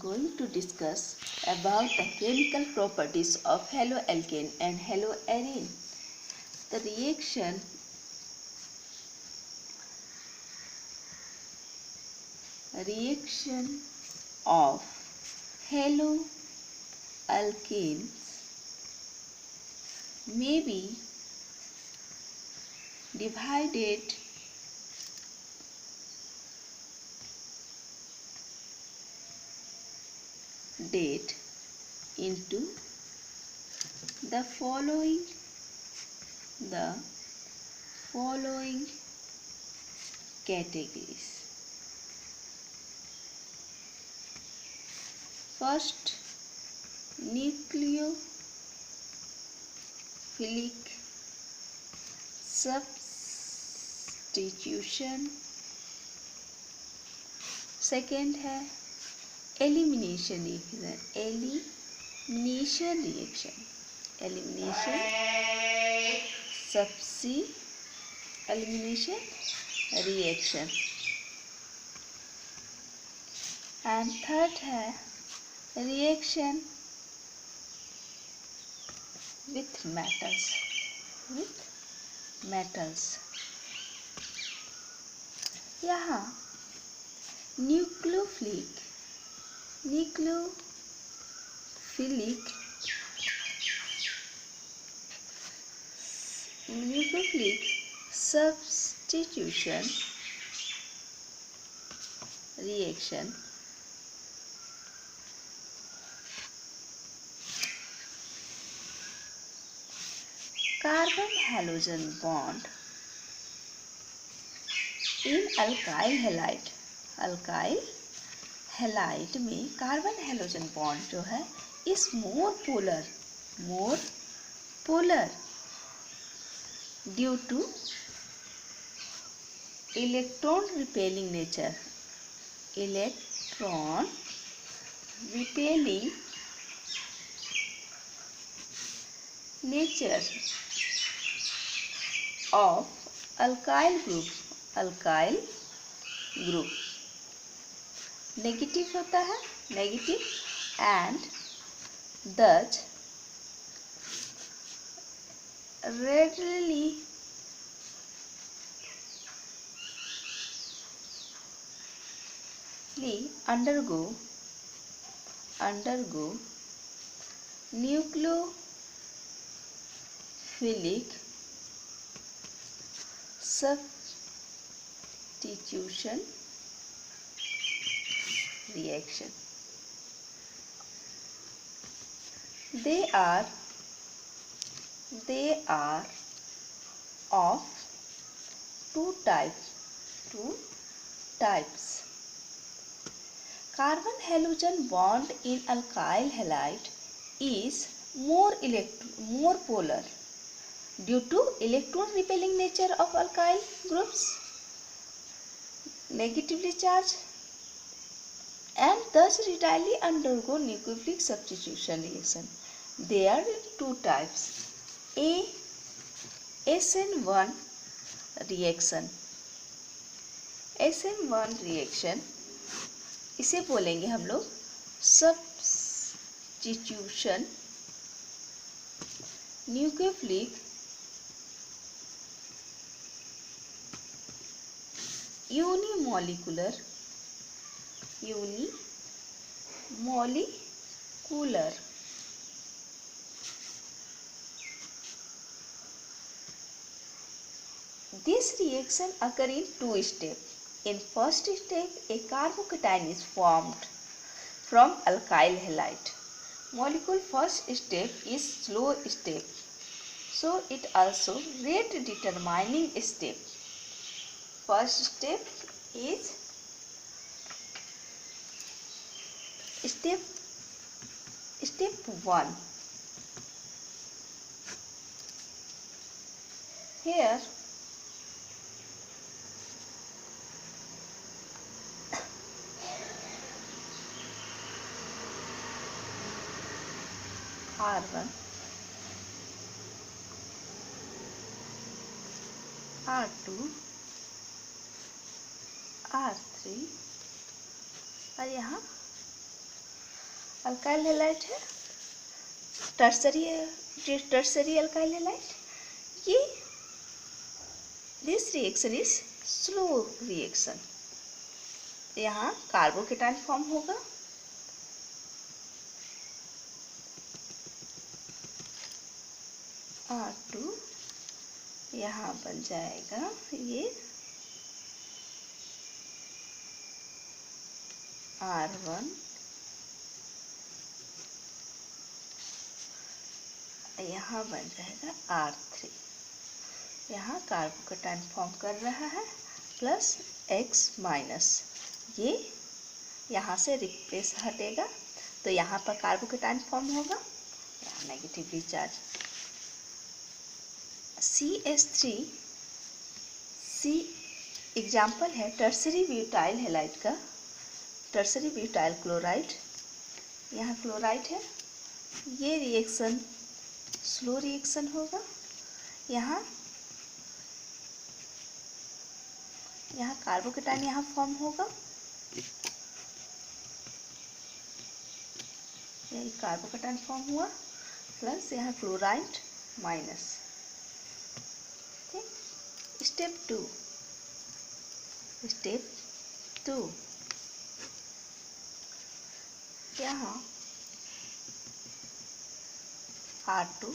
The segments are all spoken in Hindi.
going to discuss about the chemical properties of haloalkane and haloarene. The reaction of haloalkanes may be divided into the following categories. First, nucleophilic substitution. Second है एलिमिनेशन रिएक्शन एंड थर्ड है रिएक्शन विथ मेटल्स। यहाँ nucleophilic substitution reaction carbon halogen bond in alkyl halide में कार्बन हैलोजन बॉन्ड जो है इस more polar due two electron repelling nature of alkyl group negative होता है and thus readily undergo nucleophilic substitution reaction. They are of two types. Carbon halogen bond in alkyl halide is more polar due to electron repelling nature of alkyl groups, negatively charged, and thus readily undergo nucleophilic substitution reaction. There are two types. SN1 reaction इसे बोलेंगे हम लोग substitution nucleophilic unimolecular This reaction occurs in two steps. In first step, a carbocation is formed from alkyl halide molecule. First step is slow step, so it also rate determining step. First step is step 1. Here R1 R2 R3 और यहाँ अल्काइल हैलाइड है, टर्सरी अल्काइल हैलाइड। ये this reaction is slow reaction. यहाँ कार्बोकेटाइन फॉर्म होगा, R2, यहाँ बन जाएगा ये R1, यहाँ बन जाएगा R3। यहाँ कार्बोकेटाइन फॉर्म कर रहा है प्लस X-, ये यहाँ से रिप्लेस हटेगा तो यहाँ पर कार्बोकेटाइन फॉर्म होगा, यहाँ negatively charge CH3। C example है टर्सरी ब्यूटाइल हैलाइड का, टर्सरी ब्यूटाइल क्लोराइड, यहाँ क्लोराइड है। ये रिएक्शन स्लो रिएक्शन होगा। यहाँ कार्बोकेटाइन यहाँ फॉर्म होगा, यही कार्बोकेटाइन फॉर्म हुआ प्लस यहाँ क्लोराइड माइनस। स्टेप टू, यहाँ R2,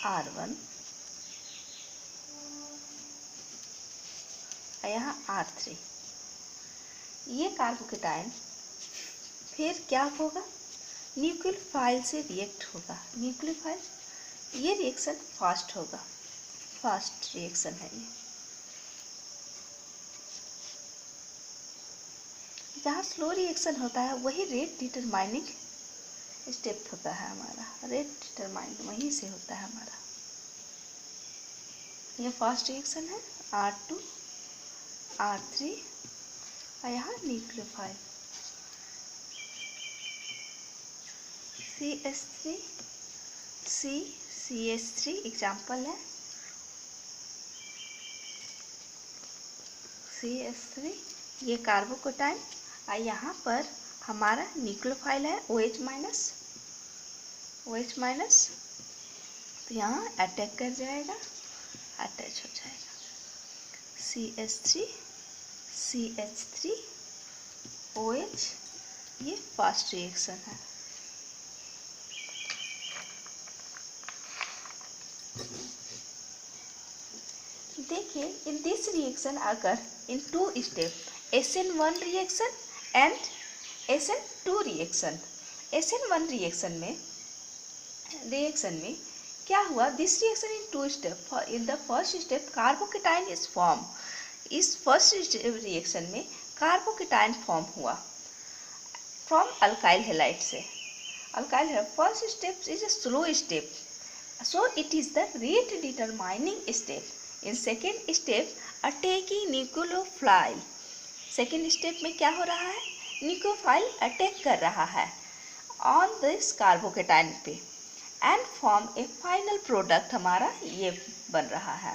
R1, यहाँ R3। ये कार्बोकेटाइन फिर क्या होगा, न्यूक्लियोफाइल से रिएक्ट होगा। न्यूक्लियोफाइल, ये रिएक्शन फास्ट होगा, फास्ट रिएक्शन है ये। जहाँ स्लो रिएक्शन होता है वही रेट डिटरमाइनिंग स्टेप होता है हमारा, रेट डिटरमाइनिंग वहीं से होता है हमारा। ये फास्ट रिएक्शन है R2, R3 और यहाँ न्यूक्लियोफाइल CH3 एग्जाम्पल है CH3, ये कार्बोकेटाइन और यहाँ पर हमारा न्यूक्लियोफाइल है OH-, तो यहाँ अटैक कर जाएगा, अटैच हो जाएगा CH3 OH, ये फास्ट रिएक्शन है। देखिए इन दिस रिएक्शन अगर इन 2 step, SN1 reaction and SN2 reaction. SN1 reaction में क्या हुआ, this reaction in 2 step. In the first step carbocation is form. इस फर्स्ट रिएक्शन में कार्बोकेटाइन फॉर्म हुआ फ्रॉम अल्काइल हैलाइड से। Alkyl halide first step is a slow step, so it is the rate determining step. In second step attacking nucleophile, second step में क्या हो रहा है, न्यूक्लियोफाइल अटैक कर रहा है ऑन दिस कार्बोकेटाइन पे and form A final product, हमारा ये बन रहा है।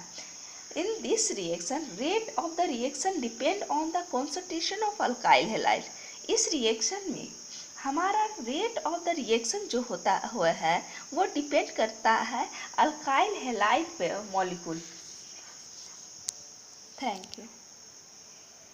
In this reaction rate of the reaction depend on the concentration of alkyl halide. इस रिएक्शन में हमारा रेट ऑफ द रिएक्शन जो होता हुआ है वो डिपेंड करता है अल्काइल हैलाइड पे मॉलिक्यूल। Thank you.